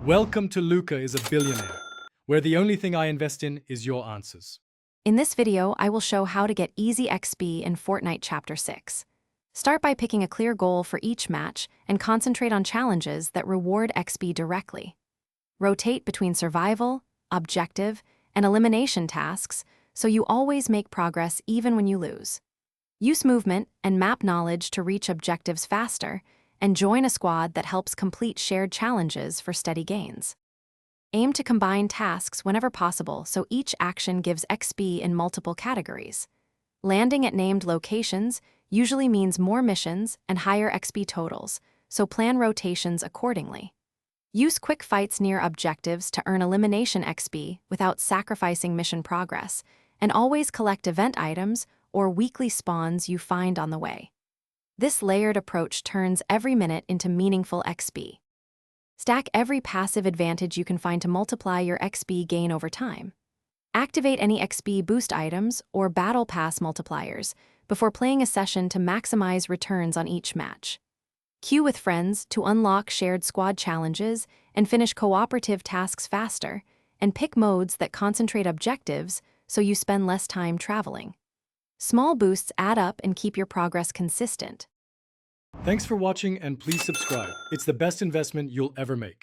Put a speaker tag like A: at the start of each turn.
A: Welcome to Luca is a Billionaire, where the only thing I invest in is your answers.
B: In this video, I will show how to get easy XP in Fortnite Chapter 6. Start by picking a clear goal for each match and concentrate on challenges that reward XP directly. Rotate between survival, objective, and elimination tasks so you always make progress even when you lose. Use movement and map knowledge to reach objectives faster, and join a squad that helps complete shared challenges for steady gains. Aim to combine tasks whenever possible so each action gives XP in multiple categories. Landing at named locations usually means more missions and higher XP totals, so plan rotations accordingly. Use quick fights near objectives to earn elimination XP without sacrificing mission progress, and always collect event items or weekly spawns you find on the way. This layered approach turns every minute into meaningful XP. Stack every passive advantage you can find to multiply your XP gain over time. Activate any XP boost items or battle pass multipliers before playing a session to maximize returns on each match. Queue with friends to unlock shared squad challenges and finish cooperative tasks faster, and pick modes that concentrate objectives so you spend less time traveling. Small boosts add up and keep your progress consistent.
A: Thanks for watching and please subscribe. It's the best investment you'll ever make.